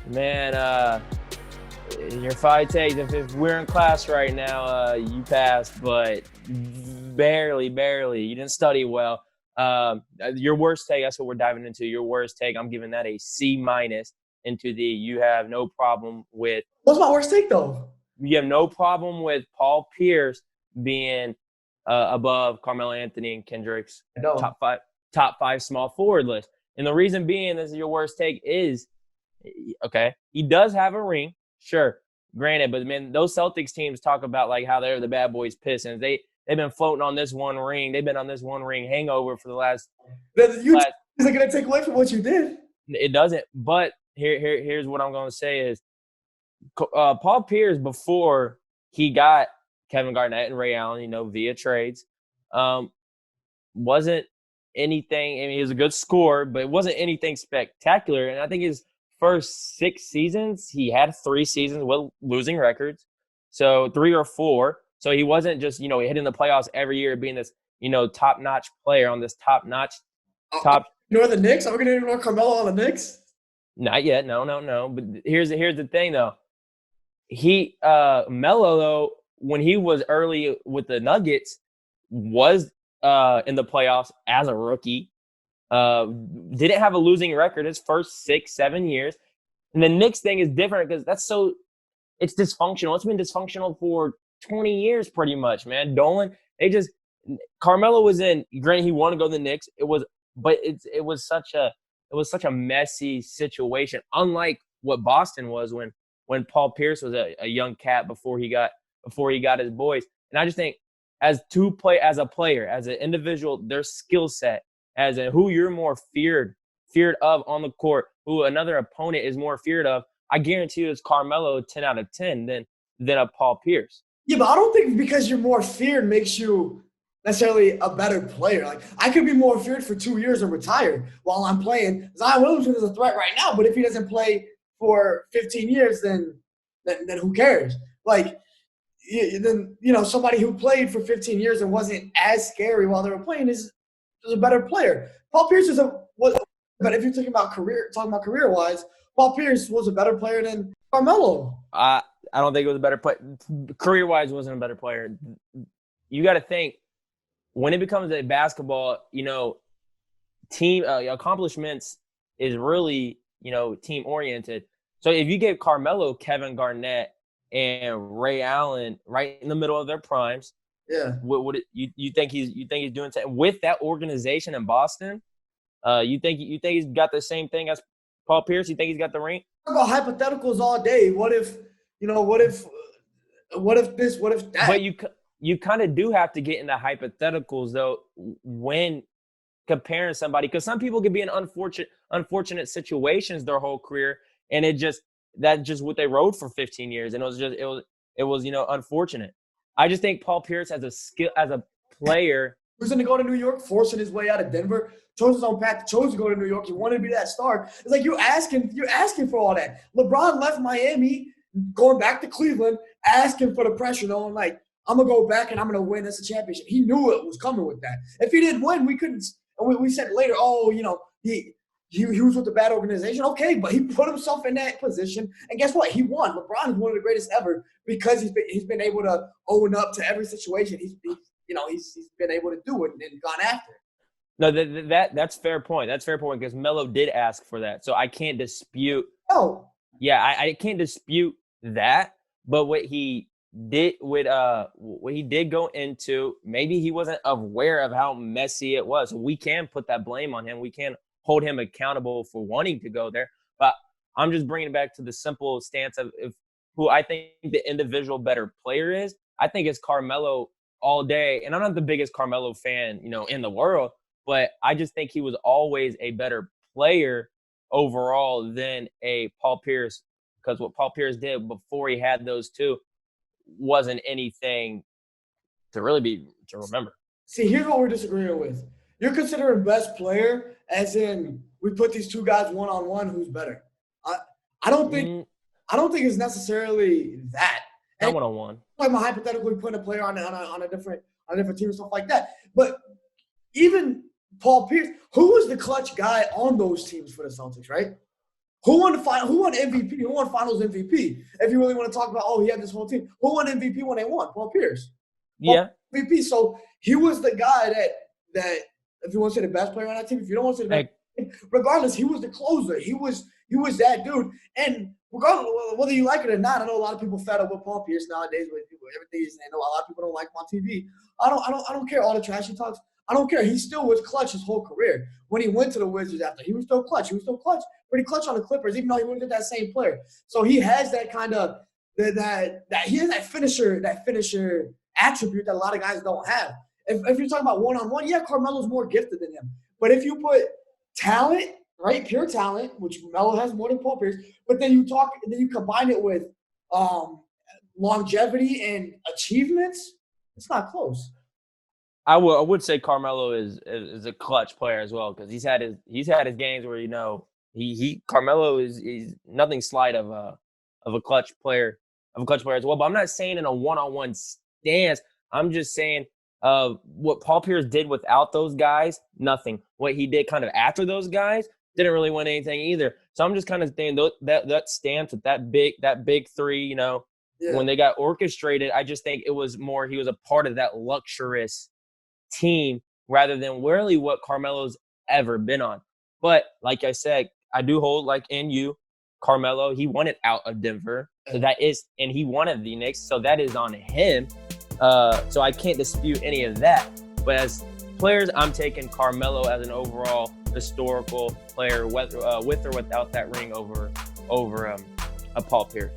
Man, your five takes. If we're in class right now, you passed, but barely. You didn't study well. Your worst take. That's what we're diving into. Your worst take. I'm giving that a C minus. Into the you have no problem with. What's my worst take though? You have no problem with Paul Pierce being above Carmelo Anthony and Kendrick's No. top five small forward list. And the reason being, this is your worst take, is okay. He does have a ring, sure, granted, but man, those Celtics teams talk about like how they're the bad boys Pistons. They've been floating on this one ring. They've been on this one ring hangover for the last. You isn't gonna take away from what you did. It doesn't. But here's what I'm going to say is Paul Pierce, before he got Kevin Garnett and Ray Allen, via trades, wasn't anything. I mean, he was a good scorer, but it wasn't anything spectacular. And I think his first 6 seasons, he had 3 seasons with losing records, so 3 or 4. So he wasn't just hitting the playoffs every year, being this top-notch player on this top-notch top. Ignore the Knicks? Are we gonna ignore Carmelo on the Knicks? Not yet, no. But here's the thing though. He Melo though, when he was early with the Nuggets, was in the playoffs as a rookie. Didn't have a losing record his first 6-7 years. And the Knicks thing is different because it's dysfunctional. It's been dysfunctional for 20 years pretty much, man. Dolan, Carmelo was in, granted he wanted to go to the Knicks. It was such a messy situation, unlike what Boston was when Paul Pierce was a young cat before he got his boys. And I just think as a player, as an individual, their skill set, as in who you're more feared of on the court, who another opponent is more feared of, I guarantee you it's Carmelo 10 out of 10 than a Paul Pierce. Yeah, but I don't think because you're more feared makes you necessarily a better player. Like, I could be more feared for 2 years and retire while I'm playing. Zion Williamson is a threat right now, but if he doesn't play for 15 years, then who cares? Like, then somebody who played for 15 years and wasn't as scary while they were playing is a better player. Paul Pierce but if you're talking about career wise, Paul Pierce was a better player than Carmelo. I don't think it was a better player. Career wise, wasn't a better player. You got to think when it becomes a basketball, team accomplishments is really team oriented. So if you gave Carmelo, Kevin Garnett, and Ray Allen right in the middle of their primes, yeah, you think he's doing with that organization in Boston? You think he's got the same thing as Paul Pierce? You think he's got the ring? Talk about hypotheticals all day. What if this? What if that? But you kind of do have to get into hypotheticals though when comparing somebody, because some people could be in unfortunate situations their whole career, and that's just what they rode for 15 years, and it was unfortunate. I just think Paul Pierce as a player, who's going to go to New York, forcing his way out of Denver, chose his own path, chose to go to New York. He wanted to be that star. It's like you're asking for all that. LeBron left Miami, going back to Cleveland, asking for the pressure, knowing like, I'm gonna go back and I'm gonna win this championship. He knew it was coming with that. If he didn't win, we couldn't. We said later, he was with a bad organization. Okay, but he put himself in that position, and guess what? He won. LeBron is one of the greatest ever because he's been able to own up to every situation. He's been able to do it and gone after it. No, that's fair point. That's fair point because Melo did ask for that, so I can't dispute. Oh, yeah, I can't dispute that. But what he did go into, maybe he wasn't aware of how messy it was. So we can put that blame on him. We can hold him accountable for wanting to go there. But I'm just bringing it back to the simple stance of who I think the individual better player is. I think it's Carmelo all day. And I'm not the biggest Carmelo fan, in the world, but I just think he was always a better player overall than a Paul Pierce, because what Paul Pierce did before he had those two wasn't anything to remember. See, here's what we're disagreeing with. You're considering best player as in we put these two guys one-on-one, who's better. I don't think it's necessarily that. Not one-on-one. Like hypothetically putting a player on a different team and stuff like that. But even Paul Pierce, who was the clutch guy on those teams for the Celtics, right? Who won MVP? Who won Finals MVP? If you really want to talk about, he had this whole team. Who won MVP when they won? Paul Pierce. Yeah. MVP. So he was the guy that if you want to say the best player on that team, if you don't want to say the best, regardless, he was the closer. He was that dude. And regardless whether you like it or not, I know a lot of people fed up with Paul Pierce nowadays with everything he's saying. I know a lot of people don't like him on TV. I don't care all the trash he talks. I don't care. He still was clutch his whole career. When he went to the Wizards after, he was still clutch. Pretty clutch on the Clippers, even though he wouldn't get that same player. So he has that kind of he has that finisher attribute that a lot of guys don't have. If you're talking about one-on-one, yeah, Carmelo's more gifted than him. But if you put talent, right, pure talent, which Melo has more than Paul Pierce, but then you combine it with longevity and achievements, it's not close. I would say Carmelo is a clutch player as well, because he's had his games where Carmelo is nothing slight of a clutch player as well. But I'm not saying in a one-on-one stance. I'm just saying what Paul Pierce did without those guys, nothing. What he did kind of after those guys didn't really win anything either. So I'm just kind of saying that stance with that big three, when they got orchestrated, I just think it was more he was a part of that luxurious team rather than really what Carmelo's ever been on. But like I said, I do hold Carmelo, he won it out of Denver. So and he wanted the Knicks, so that is on him. So I can't dispute any of that. But as players, I'm taking Carmelo as an overall historical player, with or without that ring over a Paul Pierce.